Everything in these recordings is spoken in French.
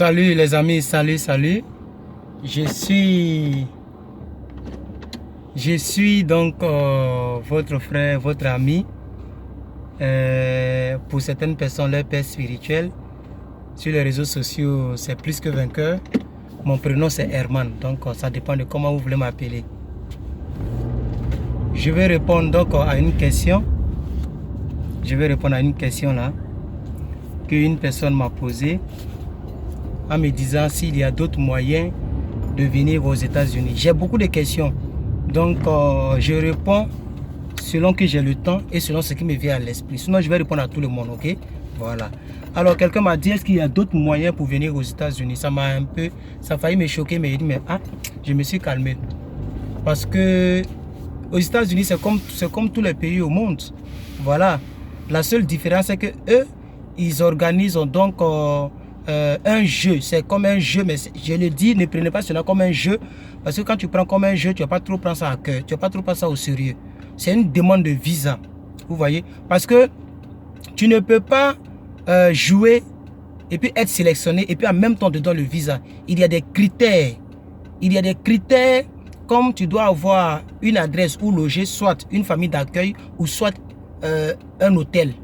Salut les amis, salut. Je suis donc votre frère, votre ami. Pour certaines personnes, leur père spirituel. Sur les réseaux sociaux, c'est plus que vainqueur. Mon prénom c'est Herman, donc ça dépend de comment vous voulez m'appeler. Je vais répondre donc à une question. Je vais répondre à une question là qu'une personne m'a posée en me disant s'il y a d'autres moyens de venir aux États-Unis. J'ai beaucoup de questions, donc je réponds selon que j'ai le temps et selon ce qui me vient à l'esprit. Sinon, je vais répondre à tout le monde, ok? Voilà. Alors, quelqu'un m'a dit, est-ce qu'il y a d'autres moyens pour venir aux États-Unis? Ça a failli me choquer, mais je me suis calmé. Parce que aux États-Unis, c'est comme tous les pays au monde. Voilà. La seule différence, c'est que eux, ils organisent donc un jeu. C'est comme un jeu, mais je le dis, ne prenez pas cela comme un jeu. Parce que quand tu prends comme un jeu, tu ne vas pas trop prendre ça à cœur. Tu ne vas pas trop prendre ça au sérieux. C'est une demande de visa. Vous voyez? Parce que tu ne peux pas jouer et puis être sélectionné et puis en même temps dedans le visa. Il y a des critères. Il y a des critères comme tu dois avoir une adresse où loger, soit une famille d'accueil ou soit un hôtel.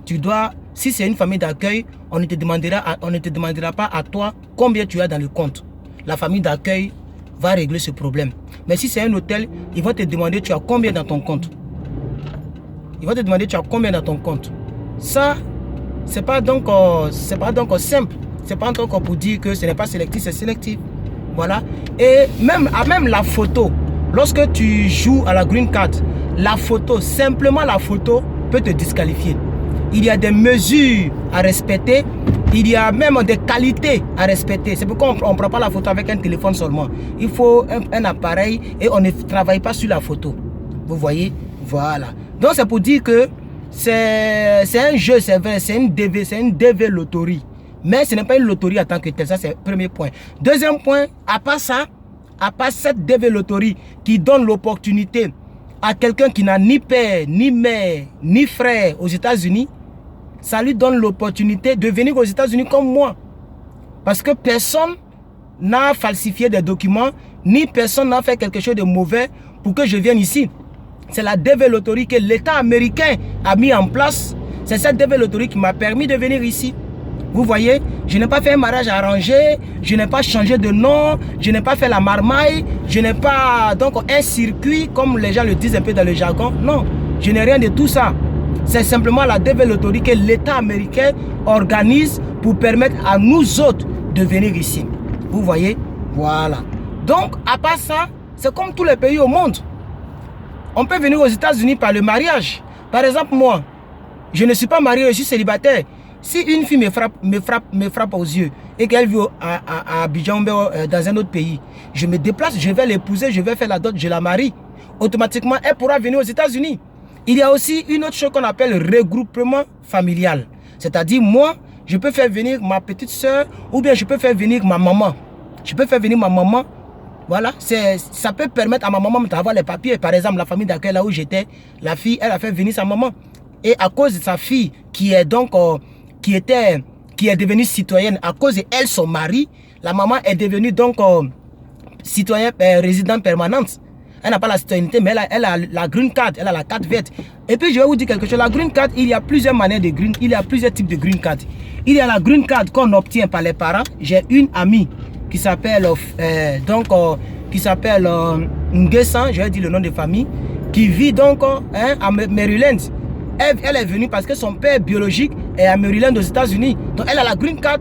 Tu dois, si c'est une famille d'accueil, on ne te demandera pas à toi combien tu as dans le compte. La famille d'accueil va régler ce problème. Mais si c'est un hôtel, ils vont te demander tu as combien dans ton compte. Ils vont te demander tu as combien dans ton compte. Ça, c'est pas donc simple. C'est pas donc pour dire que ce n'est pas sélectif, c'est sélectif. Voilà. Et même la photo, lorsque tu joues à la green card, la photo, simplement la photo peut te disqualifier. Il y a des mesures à respecter. Il y a même des qualités à respecter. C'est pourquoi on ne prend pas la photo avec un téléphone seulement. Il faut un appareil et on ne travaille pas sur la photo. Vous voyez? Voilà. Donc c'est pour dire que c'est un jeu, c'est vrai, c'est une DV loterie. Mais ce n'est pas une loterie en tant que telle. Ça, c'est le premier point. Deuxième point, à part cette DV loterie qui donne l'opportunité à quelqu'un qui n'a ni père, ni mère, ni frère aux États-Unis, ça lui donne l'opportunité de venir aux États-Unis comme moi. Parce que personne n'a falsifié des documents, ni personne n'a fait quelque chose de mauvais pour que je vienne ici. C'est la DV loterie que l'État américain a mis en place. C'est cette DV loterie qui m'a permis de venir ici. Vous voyez, je n'ai pas fait un mariage arrangé, je n'ai pas changé de nom, je n'ai pas fait la marmaille, je n'ai pas donc un circuit comme les gens le disent un peu dans le jargon. Non, je n'ai rien de tout ça. C'est simplement la DV loterie que l'État américain organise pour permettre à nous autres de venir ici. Vous voyez? Voilà. Donc, à part ça, c'est comme tous les pays au monde. On peut venir aux États-Unis par le mariage. Par exemple, moi, je ne suis pas marié, je suis célibataire. Si une fille me frappe aux yeux et qu'elle vit à Abidjan, dans un autre pays, je me déplace, je vais l'épouser, je vais faire la dot, je la marie. Automatiquement, elle pourra venir aux États-Unis. Il y a aussi une autre chose qu'on appelle regroupement familial. C'est-à-dire, moi, je peux faire venir ma petite soeur ou bien je peux faire venir ma maman. Je peux faire venir ma maman. Voilà, ça peut permettre à ma maman d'avoir les papiers. Par exemple, la famille d'accueil là où j'étais, la fille, elle a fait venir sa maman. Et à cause de sa fille qui est donc... qui est devenue citoyenne à cause de elle, son mari, la maman est devenue donc citoyenne résidente permanente. Elle n'a pas la citoyenneté, mais elle a la green card, elle a la carte verte. Et puis je vais vous dire quelque chose, la green card, il y a plusieurs manières de green, il y a plusieurs types de green card. Il y a la green card qu'on obtient par les parents. J'ai une amie qui s'appelle Nguessan, je vais dire le nom de famille, qui vit donc à Maryland. Elle est venue parce que son père biologique est à Maryland aux États-Unis. Donc elle a la green card.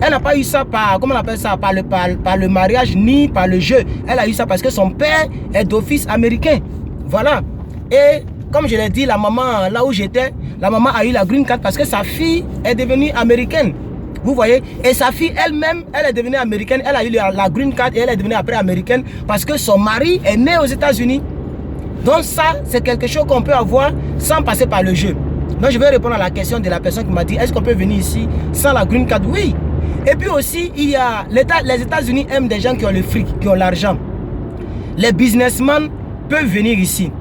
Elle n'a pas eu ça par, comment on appelle ça, par le mariage ni par le jeu. Elle a eu ça parce que son père est d'office américain. Voilà. Et comme je l'ai dit, la maman, là où j'étais, la maman a eu la green card parce que sa fille est devenue américaine. Vous voyez? Et sa fille elle-même, elle est devenue américaine. Elle a eu la green card et elle est devenue après américaine parce que son mari est né aux États-Unis. Donc ça, c'est quelque chose qu'on peut avoir sans passer par le jeu. Donc je vais répondre à la question de la personne qui m'a dit, est-ce qu'on peut venir ici sans la green card? Oui. Et puis aussi, il y a les États-Unis aiment des gens qui ont le fric, qui ont l'argent. Les businessmen peuvent venir ici.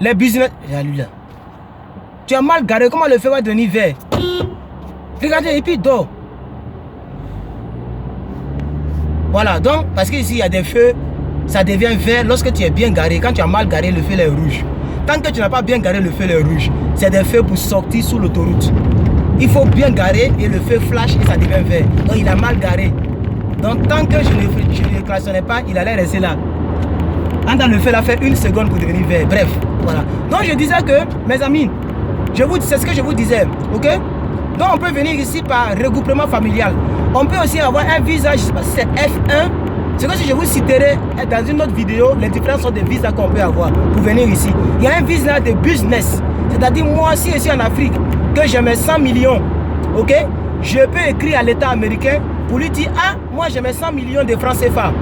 Les business... Tu as mal garé, comment le feu va devenir vert? Regardez, et puis il dort. Voilà, donc, parce qu'ici, il y a des feux, ça devient vert lorsque tu es bien garé. Quand tu as mal garé, le feu est rouge. Tant que tu n'as pas bien garé, le feu est rouge. C'est des feux pour sortir sous l'autoroute. Il faut bien garer et le feu flash et ça devient vert. Donc, il a mal garé. Donc, tant que je ne klaxonnais pas, il allait rester là. Quand le feu l'a fait 1 seconde pour devenir vert. Bref, voilà. Donc, je disais que, mes amis, c'est ce que je vous disais, ok? Donc, on peut venir ici par regroupement familial. On peut aussi avoir un visa, je ne sais pas si c'est F1. C'est que si je vous citerai dans une autre vidéo, les différentes sortes de visas qu'on peut avoir pour venir ici. Il y a un visa de business. C'est-à-dire, moi, si ici en Afrique, que j'ai mes 100 millions, ok? Je peux écrire à l'État américain pour lui dire, ah, moi j'ai mes 100 millions de francs CFA.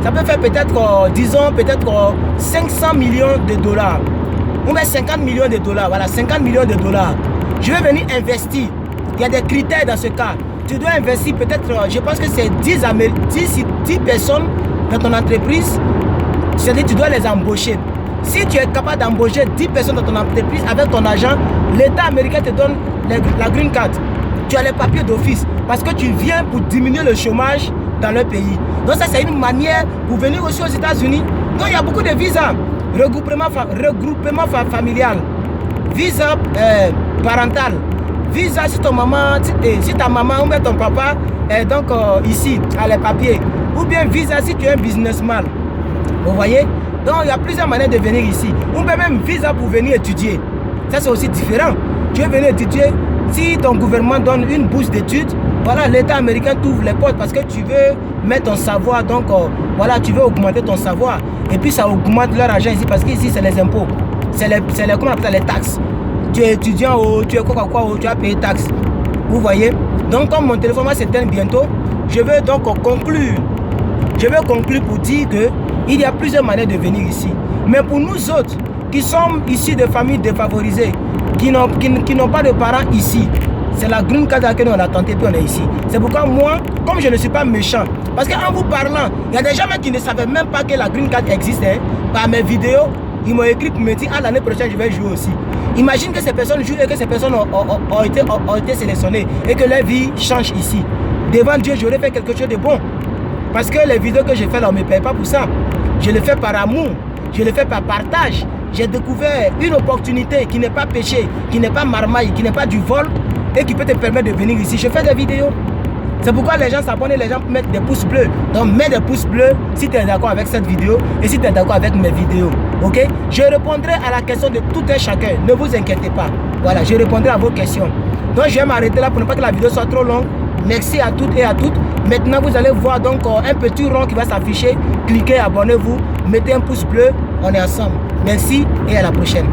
Ça peut faire peut-être, disons, peut-être 500 millions de dollars. Ou bien 50 millions de dollars. Voilà, 50 millions de dollars. Je vais venir investir. Il y a des critères dans ce cas. Tu dois investir peut-être, je pense que c'est 10 personnes dans ton entreprise. C'est-à-dire tu dois les embaucher. Si tu es capable d'embaucher 10 personnes dans ton entreprise avec ton argent, l'État américain te donne la green card. Tu as les papiers d'office parce que tu viens pour diminuer le chômage dans le pays. Donc ça, c'est une manière pour venir aussi aux États-Unis. Donc il y a beaucoup de visas. Regroupement familial, visa parental, visa si ton maman, si ta maman ou même ton papa est donc ici à les papiers, ou bien visa si tu es un businessman. Vous voyez? Donc il y a plusieurs manières de venir ici. Ou bien même visa pour venir étudier. Ça c'est aussi différent. Tu veux venir étudier, si ton gouvernement donne une bourse d'études, voilà, l'État américain t'ouvre les portes parce que tu veux mettre ton savoir, donc voilà, tu veux augmenter ton savoir. Et puis ça augmente leur argent ici parce qu'ici c'est les impôts, c'est les comment on appelle ça, les taxes. Tu es étudiant ou tu es quoi, tu as payé taxes. Vous voyez? Donc comme mon téléphone va s'éteindre bientôt, je veux donc conclure. Je veux conclure pour dire que il y a plusieurs manières de venir ici. Mais pour nous autres qui sommes ici de familles défavorisées, qui n'ont pas de parents ici, c'est la green card à laquelle on a tenté puis on est ici. C'est pourquoi moi, comme je ne suis pas méchant, parce qu'en vous parlant, il y a des gens qui ne savaient même pas que la green card existait. Par mes vidéos, ils m'ont écrit pour me dire, ah, l'année prochaine je vais jouer aussi. Imagine que ces personnes jouent et que ces personnes ont été sélectionnées et que leur vie change ici. Devant Dieu, j'aurais fait quelque chose de bon. Parce que les vidéos que je fais là, on ne me paye pas pour ça. Je le fais par amour, je le fais par partage. J'ai découvert une opportunité qui n'est pas péché, qui n'est pas marmaille, qui n'est pas du vol et qui peut te permettre de venir ici. Je fais des vidéos. C'est pourquoi les gens s'abonnent et les gens mettent des pouces bleus. Donc mets des pouces bleus si tu es d'accord avec cette vidéo et si tu es d'accord avec mes vidéos. Ok? Je répondrai à la question de tout un chacun. Ne vous inquiétez pas. Voilà, je répondrai à vos questions. Donc je vais m'arrêter là pour ne pas que la vidéo soit trop longue. Merci à toutes et à toutes. Maintenant vous allez voir donc un petit rond qui va s'afficher. Cliquez, abonnez-vous, mettez un pouce bleu. On est ensemble. Merci et à la prochaine.